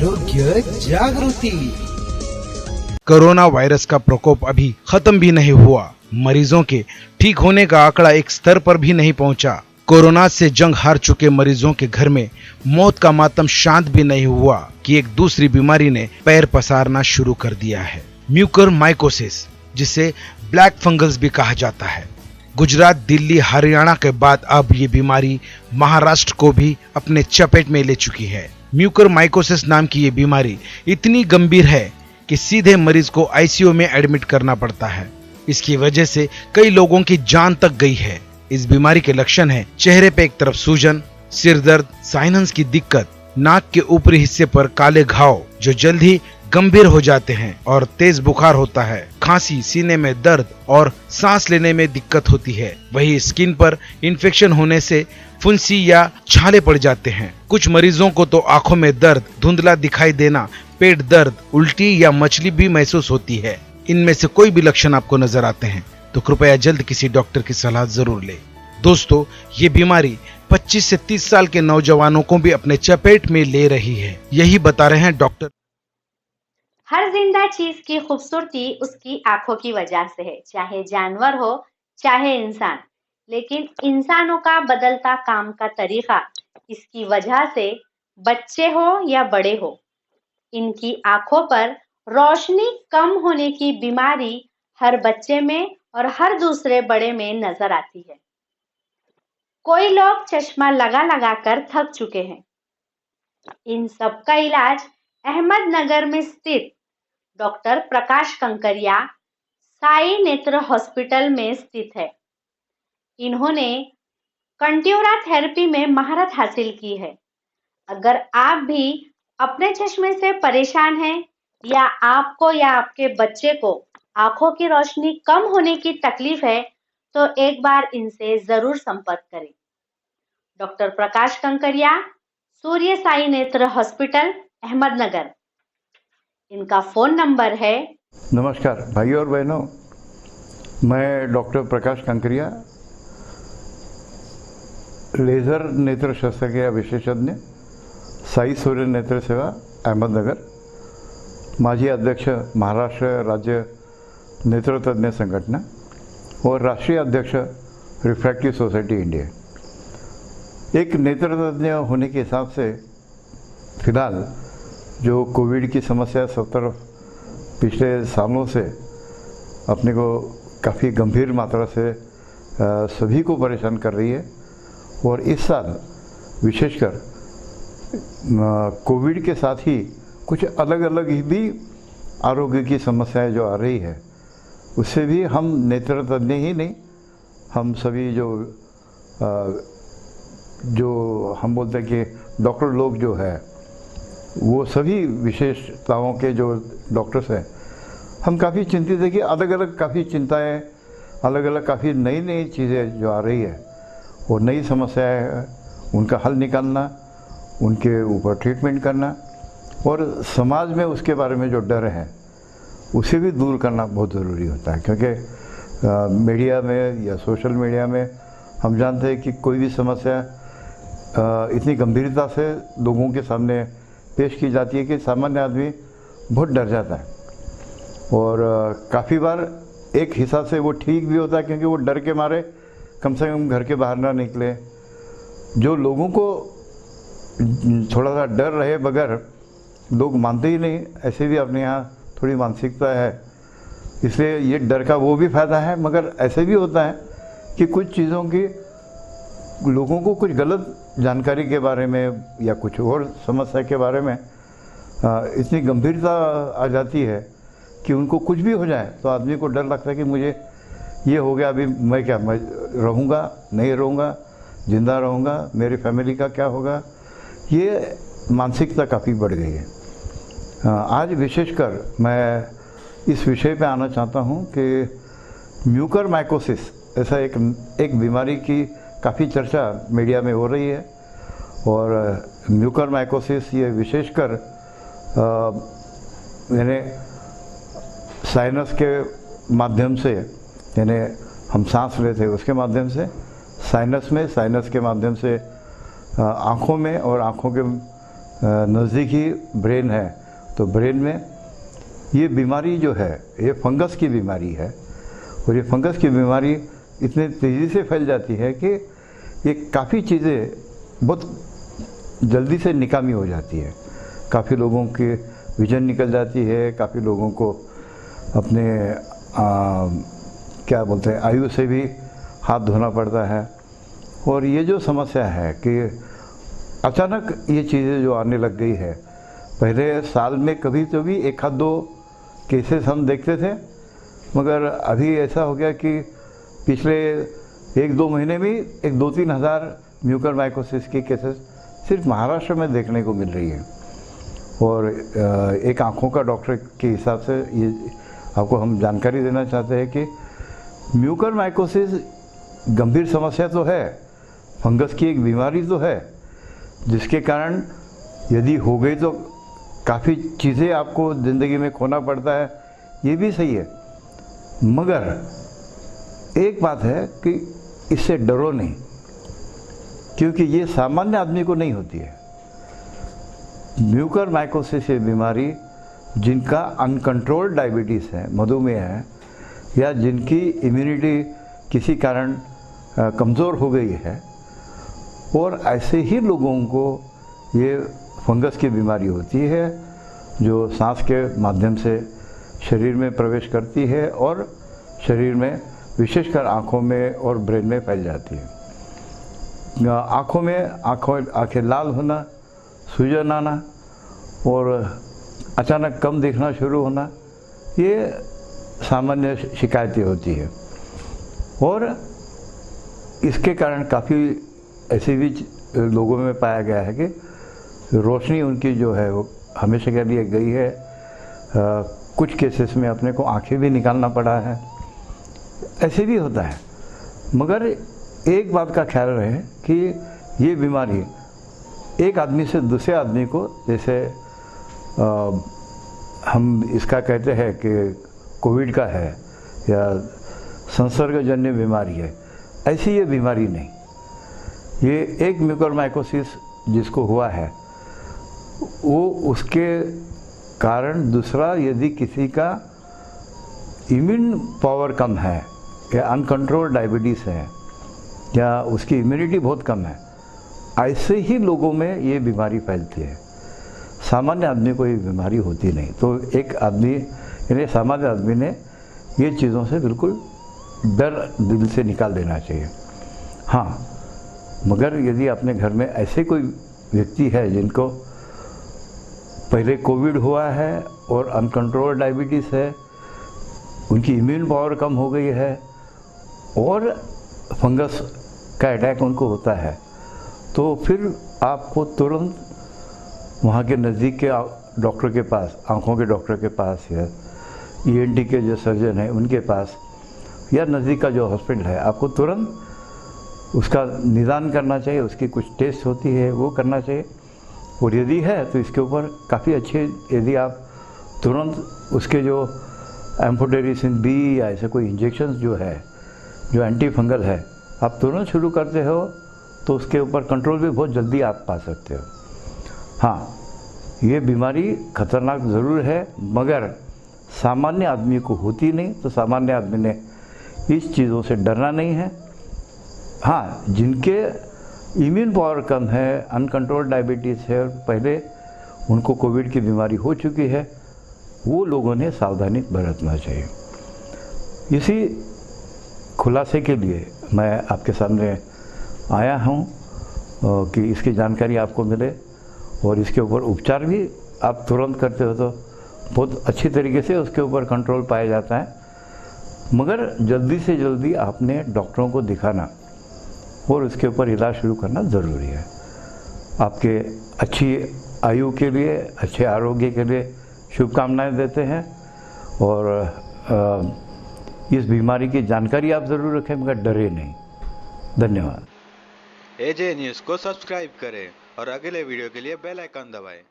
आरोग्य जागृति। Corona virus का प्रकोप अभी खत्म भी नहीं हुआ। मरीजों के ठीक होने का आंकड़ा एक स्तर पर भी नहीं पहुंचा। कोरोना से जंग हार चुके मरीजों के घर में मौत का मातम शांत भी नहीं हुआ कि एक दूसरी बीमारी ने पैर पसारना शुरू कर दिया है, म्यूकरमाइकोसिस, जिसे ब्लैक फंगस भी कहा जाता है। गुजरात, दिल्ली, हरियाणा के बाद अब ये बीमारी महाराष्ट्र को भी अपने चपेट में ले चुकी है। म्यूकरमाइकोसिस नाम की ये बीमारी इतनी गंभीर है कि सीधे मरीज को आईसीयू में एडमिट करना पड़ता है। इसकी वजह से कई लोगों की जान तक गई है। इस बीमारी के लक्षण हैं चेहरे पे एक तरफ सूजन, सिर दर्द, साइनस की दिक्कत, नाक के ऊपरी हिस्से पर काले घाव जो जल्द ही गंभीर हो जाते हैं और तेज बुखार होता है, खांसी, सीने में दर्द और सांस लेने में दिक्कत होती है। वही स्किन पर इन्फेक्शन होने से फुंसी या छाले पड़ जाते हैं। कुछ मरीजों को तो आंखों में दर्द, धुंधला दिखाई देना, पेट दर्द, उल्टी या मचली भी महसूस होती है। इनमें से कोई भी लक्षण आपको नजर आते हैं तो कृपया जल्द किसी डॉक्टर की सलाह जरूर लें। दोस्तों, ये बीमारी 25 से 30 साल के नौजवानों को भी अपने चपेट में ले रही है। यही बता रहे हैं डॉक्टर। हर जिंदा चीज की खूबसूरती उसकी आंखों की वजह से है, चाहे जानवर हो चाहे इंसान। लेकिन इंसानों का बदलता काम का तरीका, इसकी वजह से बच्चे हो या बड़े हो, इनकी आंखों पर रोशनी कम होने की बीमारी हर बच्चे में और हर दूसरे बड़े में नजर आती है। कोई लोग चश्मा लगा लगा कर थक चुके हैं। इन सब का इलाज अहमदनगर में स्थित डॉक्टर प्रकाश कंकरिया साई नेत्र हॉस्पिटल में स्थित है। इन्होंने कंट्यूरा थेरेपी में महारत हासिल की है। अगर आप भी अपने चश्मे से परेशान हैं या आपको या आपके बच्चे को आंखों की रोशनी कम होने की तकलीफ है तो एक बार इनसे जरूर संपर्क करें। डॉक्टर प्रकाश कंकरिया, सूर्य साई नेत्र हॉस्पिटल, अहमदनगर। इनका फोन नंबर है। नमस्कार भाइयों और बहनों, मैं डॉक्टर प्रकाश कंकरिया, लेज़र नेत्र शस्त्रक्रिया विशेषज्ञ, साई सूर्य नेत्र सेवा, अहमदनगर, माजी अध्यक्ष महाराष्ट्र राज्य नेत्रतज्ञ संगठना और राष्ट्रीय अध्यक्ष रिफ्रैक्टिव सोसाइटी इंडिया। एक नेत्रतज्ञ होने के हिसाब से फिलहाल जो कोविड की समस्या पिछले सालों से अपने को काफ़ी गंभीर मात्रा से सभी को परेशान कर रही है और इस साल विशेषकर कोविड के साथ ही कुछ अलग अलग ही भी आरोग्य की समस्याएं जो आ रही है, उससे भी हम नेत्रतज्ञ ही नहीं, हम सभी जो हम बोलते हैं कि डॉक्टर लोग जो है, वो सभी विशेषताओं के जो डॉक्टर्स हैं, हम काफ़ी चिंतित है कि अलग अलग काफ़ी चिंताएं, अलग अलग काफ़ी नई नई चीज़ें जो आ रही है और नई समस्याएं, उनका हल निकालना, उनके ऊपर ट्रीटमेंट करना और समाज में उसके बारे में जो डर है उसे भी दूर करना बहुत ज़रूरी होता है। क्योंकि मीडिया में या सोशल मीडिया में हम जानते हैं कि कोई भी समस्या इतनी गंभीरता से लोगों के सामने पेश की जाती है कि सामान्य आदमी बहुत डर जाता है और काफ़ी बार एक हिसाब से वो ठीक भी होता है, क्योंकि वो डर के मारे कम से कम घर के बाहर ना निकले। जो लोगों को थोड़ा सा डर रहे बगैर लोग मानते ही नहीं, ऐसे भी अपने यहाँ थोड़ी मानसिकता है, इसलिए ये डर का वो भी फ़ायदा है। मगर ऐसे भी होता है कि कुछ चीज़ों की लोगों को कुछ गलत जानकारी के बारे में या कुछ और समस्या के बारे में इतनी गंभीरता आ जाती है कि उनको कुछ भी हो जाए तो आदमी को डर लगता है कि मुझे ये हो गया, अभी मैं रहूँगा, नहीं रहूँगा, ज़िंदा रहूँगा, मेरी फैमिली का क्या होगा। ये मानसिकता काफ़ी बढ़ गई है। आज विशेषकर मैं इस विषय पे आना चाहता हूँ कि म्यूकरमाइकोसिस ऐसा एक बीमारी की काफ़ी चर्चा मीडिया में हो रही है और म्यूकरमाइकोसिस ये विशेषकर यानी साइनस के माध्यम से, यानी हम सांस लेते हैं उसके माध्यम से, साइनस के माध्यम से आँखों में और आँखों के नज़दीकी ब्रेन है, तो ब्रेन में ये बीमारी जो है ये फंगस की बीमारी है, और ये फंगस की बीमारी इतनी तेज़ी से फैल जाती है कि ये काफ़ी चीज़ें बहुत जल्दी से निकामी हो जाती है। काफ़ी लोगों के विजन निकल जाती है, काफ़ी लोगों को अपने क्या बोलते हैं आयु से भी हाथ धोना पड़ता है। और ये जो समस्या है कि अचानक ये चीज़ें जो आने लग गई है, पहले साल में कभी तो भी 1-2 केसेस हम देखते थे, मगर अभी ऐसा हो गया कि पिछले 1-2 महीने में 2-3 हज़ार म्यूकरमाइकोसिस की केसेस सिर्फ महाराष्ट्र में देखने को मिल रही है। और एक आँखों का डॉक्टर के हिसाब से ये आपको हम जानकारी देना चाहते हैं कि म्यूकरमाइकोसिस गंभीर समस्या तो है, फंगस की एक बीमारी तो है, जिसके कारण यदि हो गई तो काफ़ी चीज़ें आपको ज़िंदगी में खोना पड़ता है, ये भी सही है। मगर एक बात है कि इससे डरो नहीं, क्योंकि ये सामान्य आदमी को नहीं होती है। म्यूकरमाइकोसिस ये बीमारी जिनका अनकंट्रोल्ड डायबिटीज़ है, मधुमेह है, या जिनकी इम्यूनिटी किसी कारण कमज़ोर हो गई है, और ऐसे ही लोगों को ये फंगस की बीमारी होती है जो सांस के माध्यम से शरीर में प्रवेश करती है और शरीर में विशेषकर आँखों में और ब्रेन में फैल जाती है। आँखों में आँखें लाल होना, सूजन आना और अचानक कम देखना शुरू होना, ये सामान्य शिकायतें होती है। और इसके कारण काफ़ी ऐसे भी लोगों में पाया गया है कि रोशनी उनकी जो है वो हमेशा के लिए गई है। कुछ केसेस में अपने को आंखें भी निकालना पड़ा है, ऐसे भी होता है। मगर एक बात का ख्याल रहे कि ये बीमारी एक आदमी से दूसरे आदमी को, जैसे हम इसका कहते हैं कि कोविड का है या संसर्गजन्य बीमारी है, ऐसी ये बीमारी नहीं। ये एक म्यूकरमाइकोसिस जिसको हुआ है वो उसके कारण दूसरा यदि किसी का इम्यून पावर कम है या अनकंट्रोल्ड डायबिटीज़ है या उसकी इम्यूनिटी बहुत कम है, ऐसे ही लोगों में ये बीमारी फैलती है। सामान्य आदमी को ये बीमारी होती नहीं। तो एक आदमी यानी सामान्य आदमी ने ये चीज़ों से बिल्कुल डर दिल से निकाल देना चाहिए। हाँ, मगर यदि अपने घर में ऐसे कोई व्यक्ति है जिनको पहले कोविड हुआ है और अनकंट्रोल्ड डायबिटीज़ है, उनकी इम्यून पावर कम हो गई है और फंगस का अटैक उनको होता है, तो फिर आपको तुरंत वहाँ के नज़दीक के डॉक्टर के पास, आँखों के डॉक्टर के पास या ENT के जो सर्जन हैं उनके पास या नज़दीक का जो हॉस्पिटल है, आपको तुरंत उसका निदान करना चाहिए। उसकी कुछ टेस्ट होती है वो करना चाहिए, और यदि है तो इसके ऊपर काफ़ी अच्छे, यदि आप तुरंत उसके जो एम्फोटेरिसिन B या ऐसे कोई इंजेक्शन जो है जो एंटी फंगल है, आप तुरंत शुरू करते हो तो उसके ऊपर कंट्रोल भी बहुत जल्दी आप पा सकते हो। हाँ, ये बीमारी खतरनाक ज़रूर है, मगर सामान्य आदमी को होती नहीं, तो सामान्य आदमी ने इस चीज़ों से डरना नहीं है। हाँ, जिनके इम्यून पावर कम है, अनकंट्रोल्ड डायबिटीज़ है और पहले उनको कोविड की बीमारी हो चुकी है, वो लोगों ने सावधानी बरतना चाहिए। इसी खुलासे के लिए मैं आपके सामने आया हूँ कि इसकी जानकारी आपको मिले और इसके ऊपर उपचार भी आप तुरंत करते हो तो बहुत अच्छी तरीके से उसके ऊपर कंट्रोल पाया जाता है। मगर जल्दी से जल्दी आपने डॉक्टरों को दिखाना और उसके ऊपर इलाज शुरू करना ज़रूरी है। आपके अच्छी आयु के लिए, अच्छे आरोग्य के लिए शुभकामनाएं देते हैं, और इस बीमारी की जानकारी आप ज़रूर रखें, मगर डरे नहीं। धन्यवाद। AJ न्यूज़ को सब्सक्राइब करें और अगले वीडियो के लिए बेल आइकन दबाएं।